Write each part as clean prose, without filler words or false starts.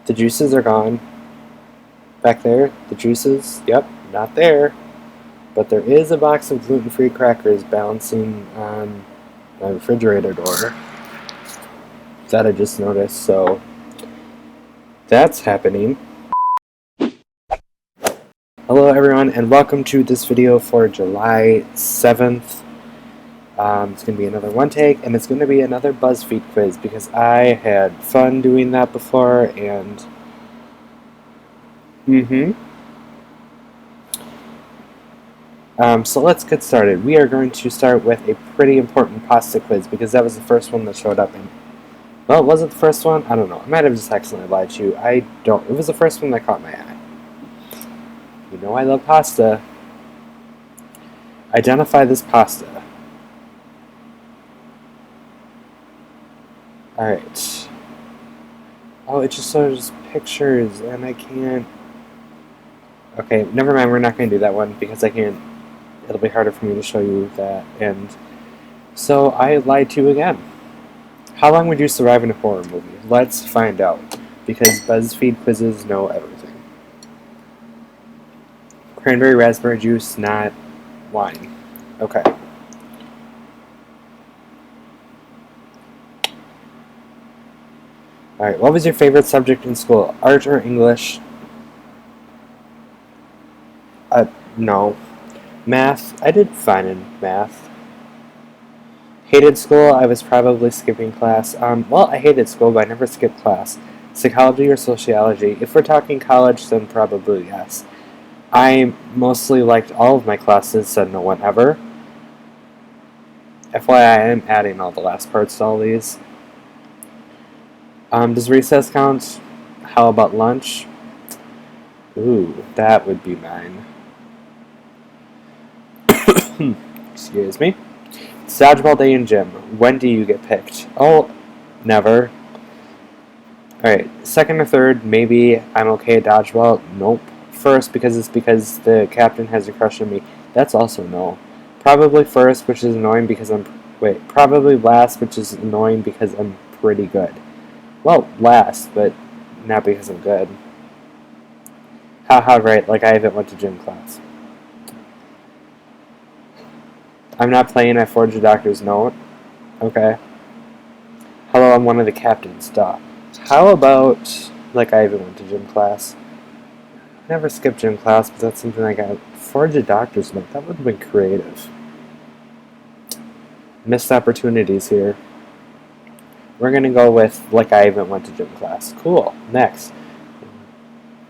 The juices are gone. Back there, the juices, yep, not there. But there is a box of gluten-free crackers balancing on my refrigerator door that I just noticed, so that's happening. Hello everyone, and welcome to this video for July 7th. It's going to be another one take, and it's going to be another BuzzFeed quiz, because I had fun doing that before, and so let's get started. We are going to start with a pretty important pasta quiz, because that was the first one that showed up in... Well, was it the first one? I don't know. I might have just accidentally lied to you. I don't. It was the first one that caught my eye. You know I love pasta. Identify this pasta. Alright. Oh, it just shows pictures, and I can't... Okay, never mind. We're not going to do that one, because I can't... It'll be harder for me to show you that, and... So, I lied to you again. How long would you survive in a horror movie? Let's find out, because BuzzFeed quizzes know everything. Cranberry raspberry juice, not wine. Okay. Alright, what was your favorite subject in school? Art or English? No. Math? I did fine in math. Hated school? I was probably skipping class. Well, I hated school, but I never skipped class. Psychology or sociology? If we're talking college, then probably yes. I mostly liked all of my classes, said no one ever. FYI, I am adding all the last parts to all these. Does recess count? How about lunch? Ooh, that would be mine. Excuse me. It's dodgeball day in gym. When do you get picked? Oh, never. Alright, second or third, maybe. I'm okay at dodgeball. Nope. First, because the captain has a crush on me. That's also no. Probably first, which is annoying because I'm... Wait, probably last, which is annoying because I'm pretty good. Well, last, but not because I'm good. Haha, right, like I haven't went to gym class. I'm not playing, I forged a doctor's note. Okay. Hello, I'm one of the captains, duh. How about, like I haven't went to gym class? I never skipped gym class, but that's something I got. Forge a doctor's note, that would have been creative. Missed opportunities here. We're gonna go with, like I haven't went to gym class. Cool, next.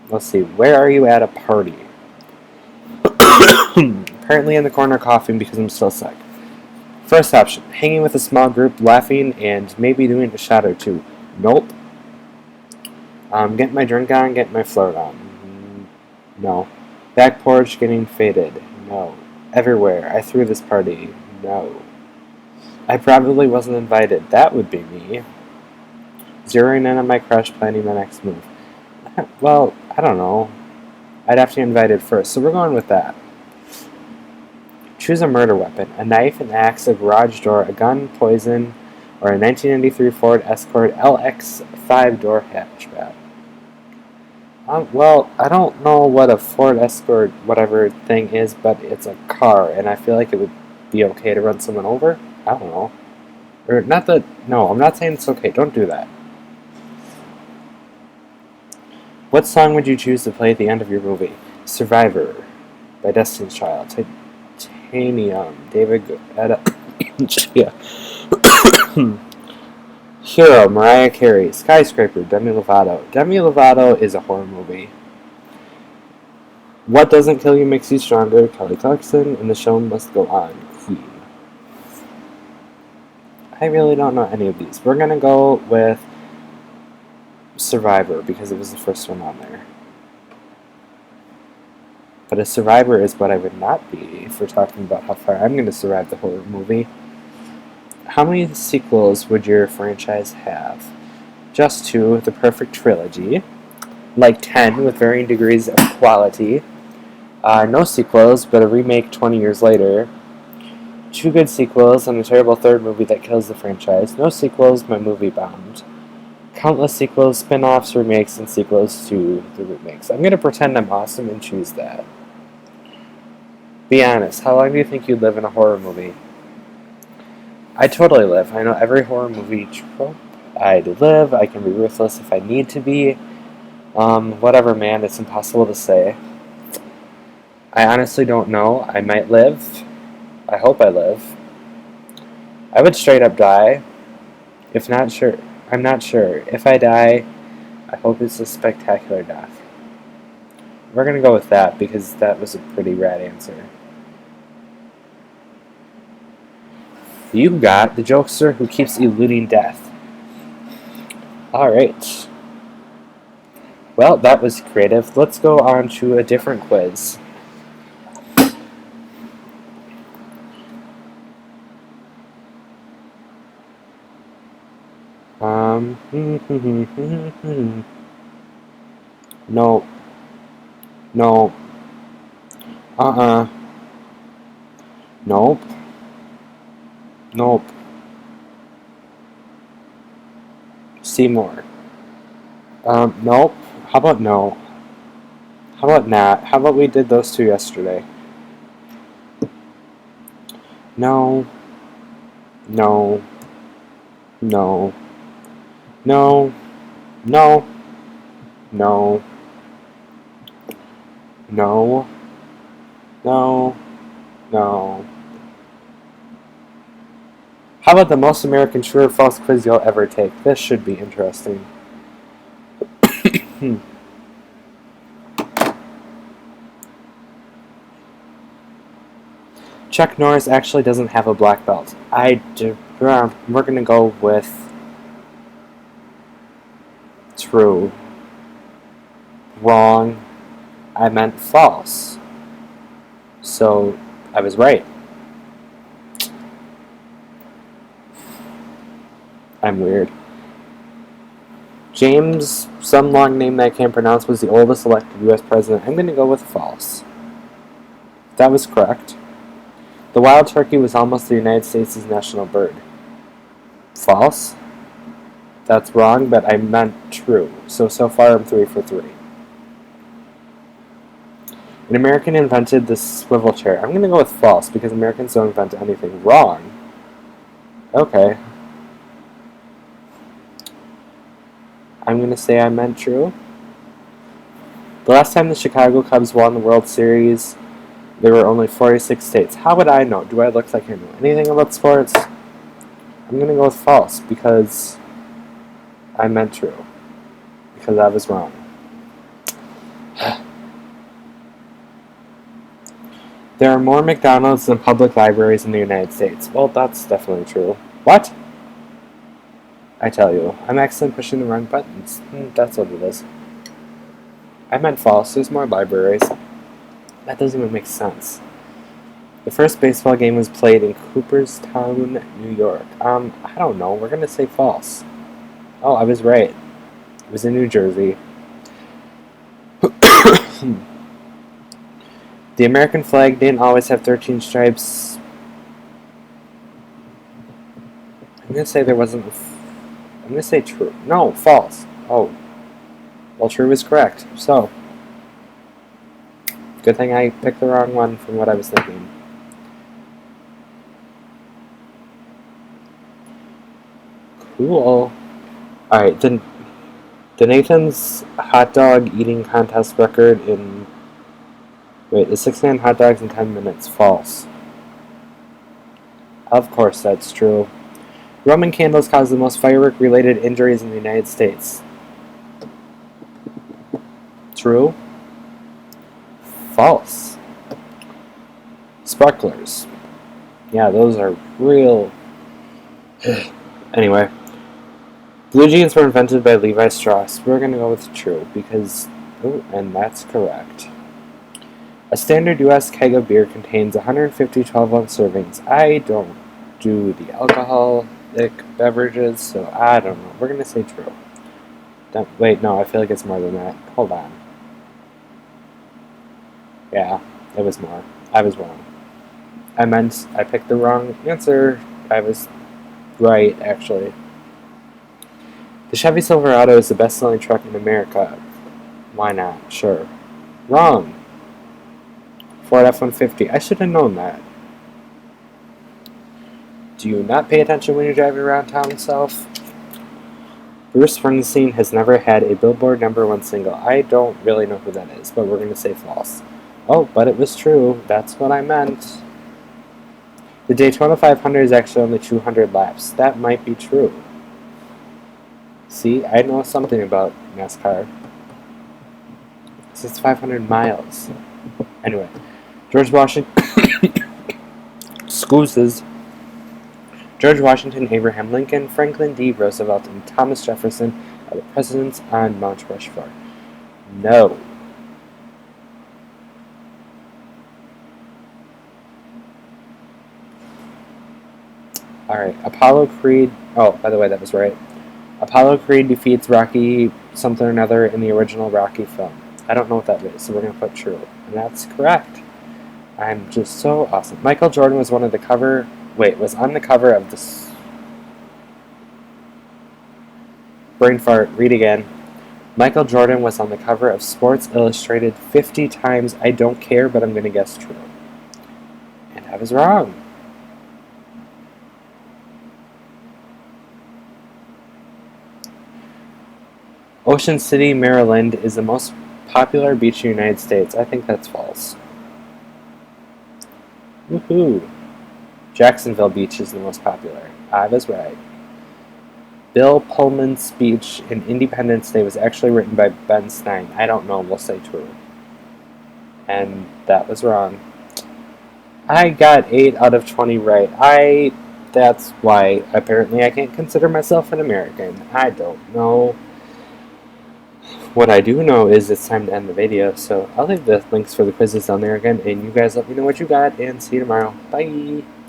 Let's see, where are you at a party? Apparently in the corner coughing because I'm still sick. First option, hanging with a small group, laughing, and maybe doing a shot or two. Nope. Getting my drink on, getting my flirt on. No. Back porch, getting faded. No. Everywhere. I threw this party. No. I probably wasn't invited. That would be me. Zeroing in on my crush, planning the next move. Well, I don't know. I'd have to get invited first, so we're going with that. Choose a murder weapon. A knife, an axe, a garage door, a gun, poison, or a 1993 Ford Escort LX 5-door hatchback. Well, I don't know what a Ford Escort whatever thing is, but it's a car, and I feel like it would be okay to run someone over. I don't know. Or not that... No, I'm not saying it's okay. Don't do that. What song would you choose to play at the end of your movie? Survivor by Destiny's Child. Titanium. David Guetta. Yeah. Hero. Mariah Carey. Skyscraper. Demi Lovato. Demi Lovato is a horror movie. What doesn't kill you makes you stronger. Kelly Clarkson. And the show must go on. Queen. I really don't know any of these. We're gonna go with Survivor because it was the first one on there. But a survivor is what I would not be if we're talking about how far I'm going to survive the horror movie. How many sequels would your franchise have? Just 2, the perfect trilogy. Like 10 with varying degrees of quality. No sequels, but a remake 20 years later. 2 good sequels and a terrible third movie that kills the franchise. No sequels, my movie bombed. Countless sequels, spin-offs, remakes, and sequels to the remakes. I'm gonna pretend I'm awesome and choose that. Be honest, how long do you think you'd live in a horror movie? I totally live. I know every horror movie trope. I'd live. I can be ruthless if I need to be. Whatever, man. It's impossible to say. I honestly don't know. I might live. I hope I live. I would straight up die. If not sure, I'm not sure. If I die, I hope it's a spectacular death. We're gonna go with that because that was a pretty rad answer. You got the jokester who keeps eluding death. Alright. Well, that was creative. Let's go on to a different quiz. No. No. Nope. Nope. Seymour. Nope. How about no? How about not? How about we did those two yesterday? No. No. No. No. No. No. No. No. No. How about the most American true or false quiz you'll ever take? This should be interesting. Chuck Norris actually doesn't have a black belt. We're going to go with true. Wrong. I meant false. So, I was right. I'm weird. James, some long name that I can't pronounce, was the oldest elected U.S. president. I'm going to go with false. That was correct. The wild turkey was almost the United States' national bird. False. That's wrong, but I meant true. So far I'm 3 for 3. An American invented the swivel chair. I'm going to go with false because Americans don't invent anything. Wrong. Okay. I'm going to say I meant true. The last time the Chicago Cubs won the World Series, there were only 46 states. How would I know? Do I look like I know anything about sports? I'm going to go with false because I meant true. Because I was wrong. There are more McDonald's than public libraries in the United States. Well, that's definitely true. What? I tell you, I'm accidentally pushing the wrong buttons. That's what it is. I meant false. There's more libraries. That doesn't even make sense. The first baseball game was played in Cooperstown, New York. I don't know. We're going to say false. Oh, I was right. It was in New Jersey. The American flag didn't always have 13 stripes. I'm going to say there wasn't... I'm going to say true. No, false. Oh. Well, true is correct. So, good thing I picked the wrong one from what I was thinking. Cool. Alright, the Nathan's hot dog eating contest record in... Wait, is 69 hot dogs in 10 minutes false? Of course that's true. Roman candles cause the most firework-related injuries in the United States. True. False. Sparklers. Yeah, those are real... Anyway. Blue jeans were invented by Levi Strauss. We're going to go with true, because... Oh, and that's correct. A standard U.S. keg of beer contains 150 12-ounce servings. I don't do the alcoholic beverages, so I don't know. We're going to say true. Wait, no, I feel like it's more than that. Hold on. Yeah, it was more. I was wrong. I picked the wrong answer. I was right, actually. The Chevy Silverado is the best-selling truck in America. Why not? Sure. Wrong. Ford F-150. I should have known that. Do you not pay attention when you're driving around town south? Bruce Springsteen has never had a Billboard #1 single. I don't really know who that is, but we're going to say false. Oh, but it was true. That's what I meant. The Daytona 500 is actually only 200 laps. That might be true. See, I know something about NASCAR. It's 500 miles. Anyway, George Washington... Excuses. George Washington, Abraham Lincoln, Franklin D. Roosevelt, and Thomas Jefferson are the presidents on Mount Rushmore. No. Alright, Apollo Creed... Oh, by the way, that was right. Apollo Creed defeats Rocky something or another in the original Rocky film. I don't know what that is, so we're going to put true. And that's correct. I'm just so awesome. Michael Jordan was on the cover of this... Brain fart, read again. Michael Jordan was on the cover of Sports Illustrated 50 times. I don't care, but I'm going to guess true. And I was wrong. Ocean City, Maryland is the most popular beach in the United States. I think that's false. Woohoo! Jacksonville Beach is the most popular. I was right. Bill Pullman's speech in Independence Day was actually written by Ben Stein. I don't know, we'll say true. And that was wrong. I got 8 out of 20 right. That's why apparently I can't consider myself an American. I don't know. What I do know is it's time to end the video, so I'll leave the links for the quizzes down there again, and you guys let me know what you got, and see you tomorrow. Bye!